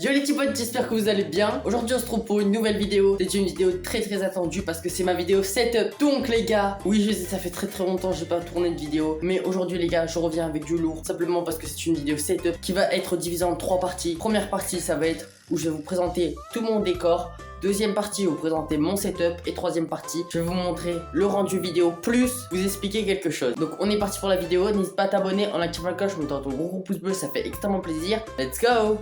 Yo les petits potes, j'espère que vous allez bien. Aujourd'hui on se retrouve pour une nouvelle vidéo. C'est une vidéo très attendue parce que c'est ma vidéo setup. Donc les gars, oui je sais ça fait très longtemps que j'ai pas tourné de vidéo, mais aujourd'hui les gars je reviens avec du lourd. Simplement parce que c'est une vidéo setup qui va être divisée en 3 parties. Première partie ça va être où je vais vous présenter tout mon décor. Deuxième partie, vous présenter mon setup. Et troisième partie, je vais vous montrer le rendu vidéo plus vous expliquer quelque chose. Donc on est parti pour la vidéo. N'hésite pas à t'abonner en activant la cloche, en mettant ton gros pouce bleu, ça fait extrêmement plaisir. Let's go!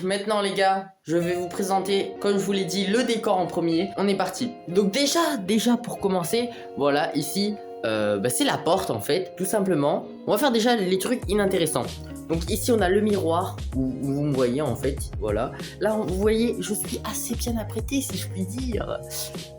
Maintenant les gars, je vais vous présenter, comme je vous l'ai dit, le décor en premier. On est parti. Donc déjà pour commencer, voilà, ici, c'est la porte en fait, tout simplement. On va faire déjà les trucs inintéressants. Donc ici on a le miroir où vous me voyez en fait, voilà. Là vous voyez, je suis assez bien apprêté si je puis dire.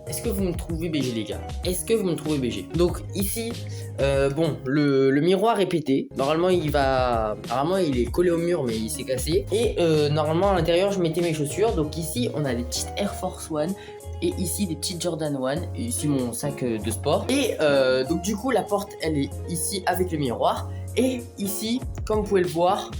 Est-ce que vous me trouvez BG les gars? Est-ce que vous me trouvez BG? Donc ici, bon, le miroir est pété. Normalement il est collé au mur mais il s'est cassé. Et normalement à l'intérieur je mettais mes chaussures. Donc ici on a des petites Air Force One. Et ici des petites Jordan 1. Et ici mon sac de sport. Et donc du coup la porte elle est ici avec le miroir. Et ici, comme vous pouvez le voir,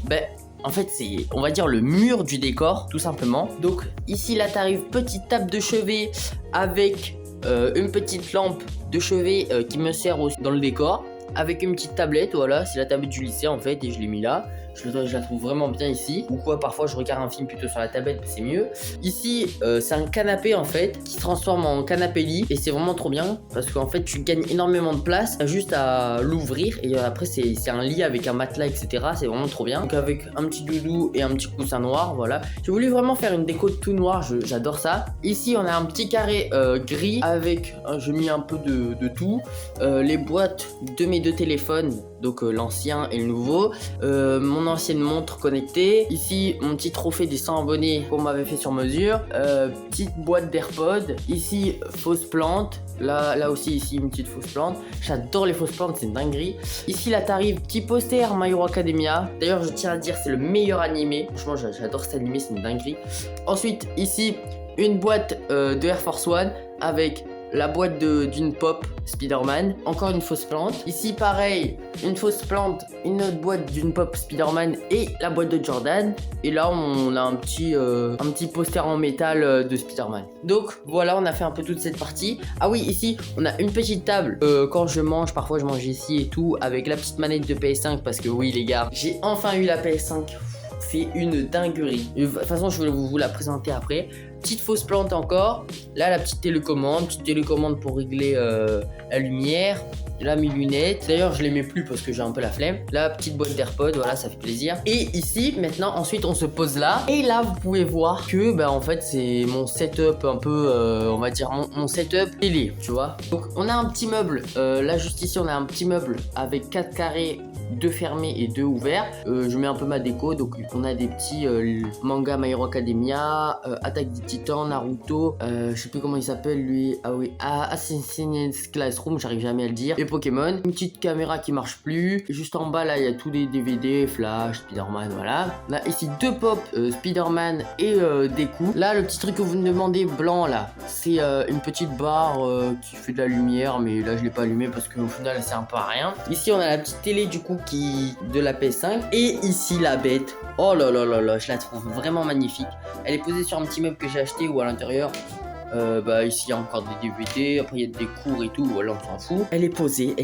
en fait c'est, on va dire, le mur du décor, tout simplement. Donc ici là t'arrives, petite table de chevet avec une petite lampe de chevet qui me sert aussi dans le décor. Avec une petite tablette, voilà, c'est la tablette du lycée en fait et je l'ai mis là. Je la trouve vraiment bien ici. Ou quoi, parfois je regarde un film plutôt sur la tablette, c'est mieux. Ici, c'est un canapé en fait qui se transforme en canapé lit. Et c'est vraiment trop bien parce qu'en fait tu gagnes énormément de place. T'as juste à l'ouvrir et après c'est un lit avec un matelas, etc. C'est vraiment trop bien. Donc avec un petit doudou et un petit coussin noir, voilà. J'ai voulu vraiment faire une déco tout noir, j'adore ça. Ici on a un petit carré gris avec, j'ai mis un peu de tout. Les boîtes de mes deux téléphones, donc l'ancien et le nouveau. Mon ancienne montre connectée. Ici mon petit trophée des 100 abonnés qu'on m'avait fait sur mesure. Petite boîte d'AirPods. Ici fausse plante. Là aussi ici une petite fausse plante. J'adore les fausses plantes, c'est une dinguerie. Ici là t'arrives, petit poster My Hero Academia. D'ailleurs je tiens à dire c'est le meilleur animé. Franchement j'adore cet animé, c'est une dinguerie. Ensuite ici une boîte de Air Force One avec la boîte d'une pop Spider-Man, encore une fausse plante. Ici pareil, une fausse plante, une autre boîte d'une pop Spider-Man et la boîte de Jordan. Et là on a un petit poster en métal de Spider-Man. Donc voilà, on a fait un peu toute cette partie. Ah oui, ici on a une petite table. Quand je mange, parfois je mange ici et tout, avec la petite manette de PS5 parce que oui les gars, j'ai enfin eu la PS5. C'est une dinguerie. De toute façon je vais vous la présenter après. Petite fausse plante encore. Là la petite télécommande pour régler la lumière. Là mes lunettes. D'ailleurs je les mets plus parce que j'ai un peu la flemme. La petite boîte d'AirPods, voilà, ça fait plaisir. Et ici maintenant ensuite on se pose là. Et là vous pouvez voir que en fait c'est mon setup un peu on va dire mon setup télé, tu vois. Donc on a un petit meuble. Là juste ici on a un petit meuble avec 4 carrés, 2 fermés et 2 ouverts. Je mets un peu ma déco. Donc on a des petits manga My Hero Academia, Attaque des Titans, Naruto, je sais plus comment il s'appelle lui. Ah oui, Assassin's Classroom, j'arrive jamais à le dire. Et Pokémon. Une petite caméra qui marche plus. Et juste en bas là il y a tous les DVD, Flash, Spider-Man, voilà. Là ici 2 pop Spider-Man et des coups. Là le petit truc que vous me demandez blanc là, c'est une petite barre qui fait de la lumière, mais là je l'ai pas allumé parce qu'au final c'est un peu à rien. Ici on a la petite télé du coup de la PS5. Et ici la bête, oh là là là là, je la trouve vraiment magnifique. Elle est posée sur un petit meuble que j'ai acheté, ou à l'intérieur ici il y a encore des DVD, après il y a des cours et tout, voilà, on s'en fout. Elle est posée,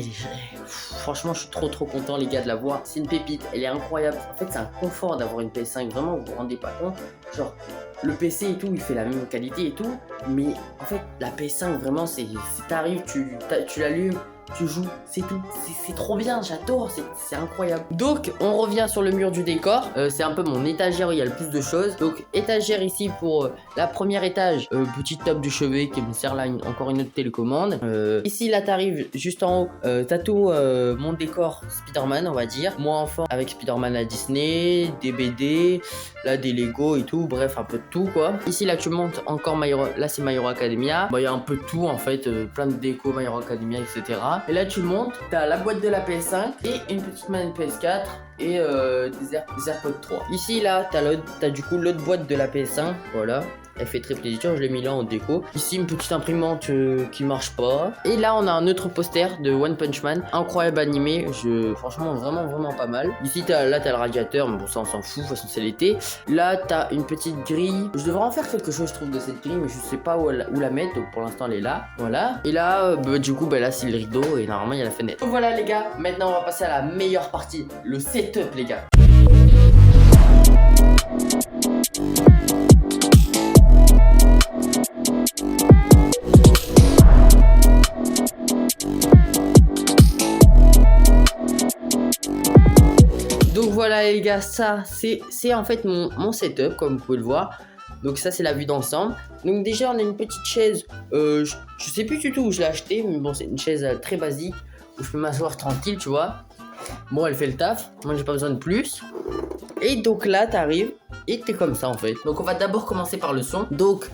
franchement je suis trop content les gars de la voir. C'est une pépite, elle est incroyable. En fait c'est un confort d'avoir une PS5, vraiment vous vous rendez pas compte. Genre le PC et tout il fait la même qualité et tout, mais en fait la PS5 vraiment c'est t'arrives, tu l'allumes. tu joues, c'est tout. C'est trop bien, j'adore, c'est incroyable. Donc on revient sur le mur du décor. C'est un peu mon étagère où il y a le plus de choses. Donc étagère ici pour la première étage, petite table de chevet qui me sert là encore une autre télécommande. Ici là t'arrives juste en haut, t'as tout mon décor Spider-Man on va dire. Moi enfant avec Spider-Man à Disney, des BD, là des Lego et tout, bref un peu de tout quoi. Ici là tu montes encore là c'est My Hero Academia. Bah il y a un peu de tout en fait, plein de déco My Hero Academia etc. Et là tu montes, t'as la boîte de la PS5 et une petite manette PS4 et des AirPods 3. Ici là t'as du coup l'autre boîte de la PS5, voilà. Elle fait très plaisir, je l'ai mis là en déco. Ici une petite imprimante qui marche pas. Et là on a un autre poster de One Punch Man, incroyable animé, franchement vraiment pas mal. Ici t'as le radiateur, mais bon ça on s'en fout, de toute façon c'est l'été. Là t'as une petite grille, je devrais en faire quelque chose je trouve de cette grille, mais je sais pas où la mettre, donc pour l'instant elle est là, voilà. Et là du coup là c'est le rideau et normalement il y a la fenêtre. Donc voilà les gars, maintenant on va passer à la meilleure partie, le setup les gars. Donc voilà les gars, ça c'est en fait mon setup comme vous pouvez le voir. Donc ça c'est la vue d'ensemble. Donc déjà on a une petite chaise, je sais plus du tout où je l'ai acheté, mais bon c'est une chaise très basique où je peux m'asseoir tranquille tu vois. Bon elle fait le taf, moi j'ai pas besoin de plus. Et donc là t'arrives et t'es comme ça en fait. Donc on va d'abord commencer par le son. Donc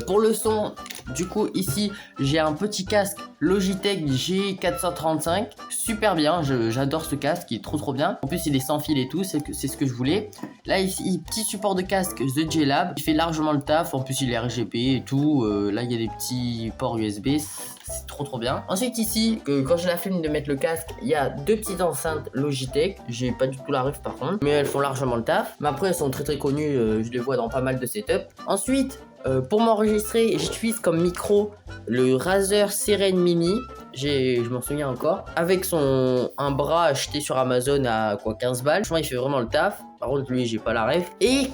pour le son, du coup ici j'ai un petit casque Logitech G435, super bien, j'adore ce casque, il est trop bien. En plus il est sans fil et tout, c'est ce que je voulais. Là ici petit support de casque The J-Lab, il fait largement le taf, en plus il est RGB et tout. Là il y a des petits ports USB, c'est trop bien. Ensuite ici, quand j'ai la flemme de mettre le casque, il y a deux petites enceintes Logitech. J'ai pas du tout la ref par contre, mais elles font largement le taf. Mais après elles sont très connues, je les vois dans pas mal de setups. Ensuite, pour m'enregistrer, j'utilise comme micro le Razer Seren Mini. Je m'en souviens encore. Avec un bras acheté sur Amazon à 15 balles. Franchement, il fait vraiment le taf. Par contre, lui, j'ai pas la ref. Et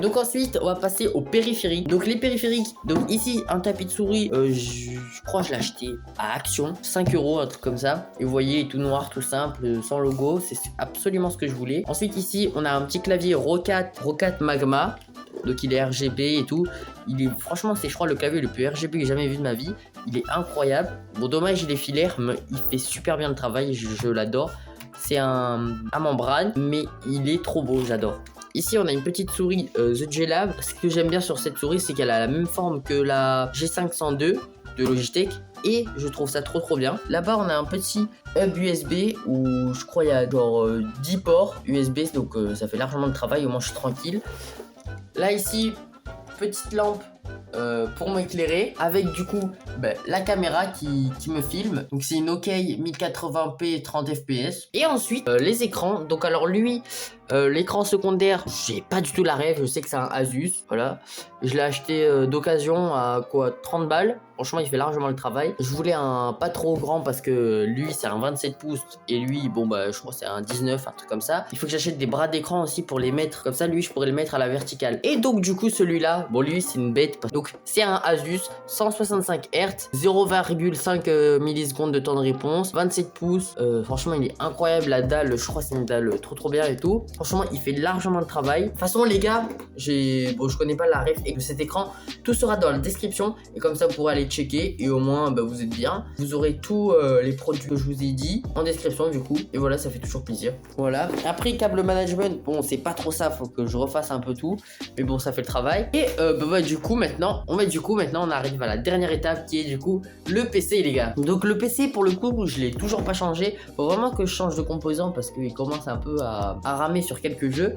donc ensuite, on va passer aux périphériques. Donc les périphériques. Donc ici, un tapis de souris. Je crois que je l'ai acheté à Action. 5 €, un truc comme ça. Et vous voyez, tout noir, tout simple, sans logo. C'est absolument ce que je voulais. Ensuite, ici, on a un petit clavier Roccat Magma. Donc il est RGB et tout. Franchement c'est je crois le clavier le plus RGB que j'ai jamais vu de ma vie. Il est incroyable. Bon dommage il est filaire mais il fait super bien le travail, je l'adore. C'est un membrane mais il est trop beau, j'adore. Ici on a une petite souris The J-Lab. Ce que j'aime bien sur cette souris c'est qu'elle a la même forme que la G502 de Logitech. Et je trouve ça trop bien. Là-bas on a un petit hub USB où je crois il y a genre 10 ports USB. Donc ça fait largement le travail, au moins je suis tranquille. Là ici, petite lampe pour m'éclairer avec du coup la caméra qui me filme. Donc c'est une OK 1080p 30 fps. Et ensuite les écrans. Donc alors lui, l'écran secondaire, j'ai pas du tout la rêve. Je sais que c'est un Asus, voilà. Je l'ai acheté d'occasion à 30 balles. Franchement il fait largement le travail. Je voulais un pas trop grand parce que lui c'est un 27 pouces et lui je crois c'est un 19, un truc comme ça. Il faut que j'achète des bras d'écran aussi pour les mettre comme ça. Lui je pourrais le mettre à la verticale. Et donc du coup celui-là, bon lui c'est une bête. Donc c'est un Asus 165 Hz, 0,5 millisecondes de temps de réponse, 27 pouces. Franchement il est incroyable, la dalle, je crois c'est une dalle trop bien et tout. Franchement il fait largement le travail. De toute façon les gars, je connais pas la ref et de cet écran. Tout sera dans la description et comme ça vous pourrez aller checker et au moins vous êtes bien. Vous aurez tous les produits que je vous ai dit en description du coup. Et voilà, ça fait toujours plaisir. Voilà. Après câble management, bon c'est pas trop ça, faut que je refasse un peu tout. Mais bon ça fait le travail. Et du coup maintenant on arrive à la dernière étape qui est du coup le PC les gars. Donc le PC pour le coup je l'ai toujours pas changé. Faut vraiment que je change de composant parce qu'il commence un peu à ramer sur quelques jeux.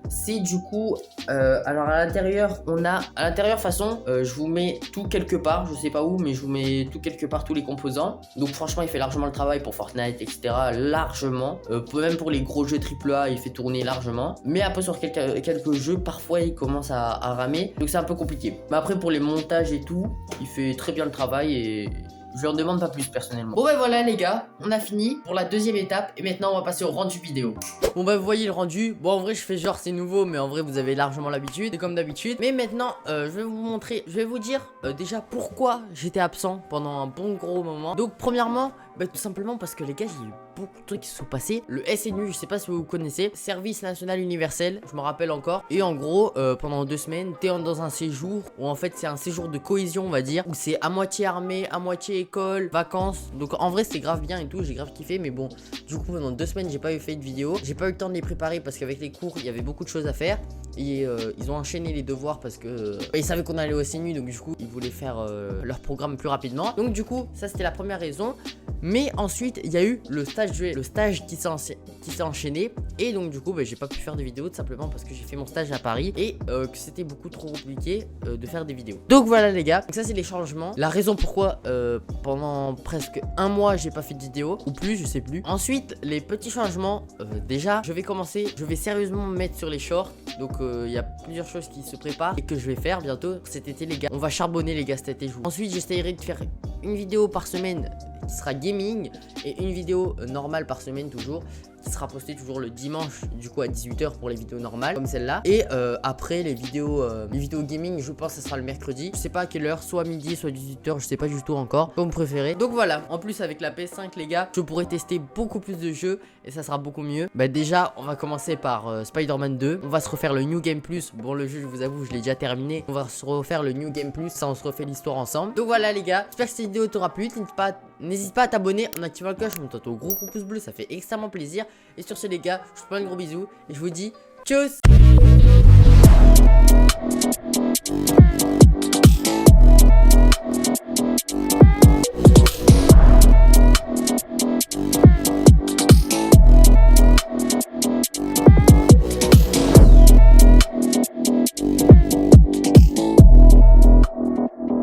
C'est du coup alors à l'intérieur façon je vous mets tout quelque part, je sais pas où mais je vous mets tout quelque part tous les composants. Donc franchement il fait largement le travail pour Fortnite etc, largement même pour les gros jeux AAA il fait tourner largement, mais après sur quelques jeux parfois il commence à ramer, donc c'est un peu compliqué. Mais après pour les montages et tout il fait très bien le travail Je leur demande pas plus personnellement. Bon bah voilà les gars, on a fini pour la deuxième étape et maintenant on va passer au rendu vidéo. Bon bah vous voyez le rendu. Bon en vrai je fais genre c'est nouveau mais en vrai vous avez largement l'habitude, c'est comme d'habitude. Mais maintenant je vais vous montrer, je vais vous dire déjà pourquoi j'étais absent pendant un bon gros moment. Donc premièrement, bah, tout simplement parce que les gars il y a eu beaucoup de trucs qui se sont passés. Le SNU, je sais pas si vous connaissez, Service National Universel, je me rappelle encore. Et en gros pendant 2 semaines t'es dans un séjour où en fait c'est un séjour de cohésion on va dire, où c'est à moitié armée, à moitié école, vacances. Donc en vrai c'est grave bien et tout, j'ai grave kiffé. Mais bon du coup pendant 2 semaines j'ai pas eu fait de vidéo, j'ai pas eu le temps de les préparer parce qu'avec les cours il y avait beaucoup de choses à faire. Et ils ont enchaîné les devoirs parce que ils savaient qu'on allait au SNU, donc du coup ils voulaient faire leur programme plus rapidement. Donc du coup ça c'était la première raison. Mais ensuite il y a eu le stage qui s'est enchaîné. Et donc du coup bah, j'ai pas pu faire de vidéos tout simplement parce que j'ai fait mon stage à Paris et que c'était beaucoup trop compliqué de faire des vidéos. Donc voilà les gars, donc ça c'est les changements. La raison pourquoi pendant presque un mois j'ai pas fait de vidéo ou plus, je sais plus. Ensuite les petits changements, déjà je vais sérieusement me mettre sur les shorts. Donc il y a plusieurs choses qui se préparent et que je vais faire bientôt cet été les gars. On va charbonner les gars cet été. Ensuite j'essaierai de faire une vidéo par semaine qui sera gaming et une vidéo normale par semaine toujours, qui sera postée toujours le dimanche du coup à 18 h pour les vidéos normales comme celle-là. Et après les vidéos gaming je pense que ce sera le mercredi. Je sais pas à quelle heure, soit midi soit 18 h, je sais pas du tout encore, comme vous préférez. Donc voilà, en plus avec la PS5 les gars, je pourrai tester beaucoup plus de jeux et ça sera beaucoup mieux. Bah déjà on va commencer par Spider-Man 2. On va se refaire le New Game Plus. Bon le jeu je vous avoue je l'ai déjà terminé. On va se refaire le New Game Plus, ça on se refait l'histoire ensemble. Donc voilà les gars, j'espère que cette vidéo t'aura plu. N'hésite pas à t'abonner en activant la cloche, en mettant ton gros pouce bleu, ça fait extrêmement plaisir. Et sur ce les gars, je vous fais un gros bisou et je vous dis tchuss.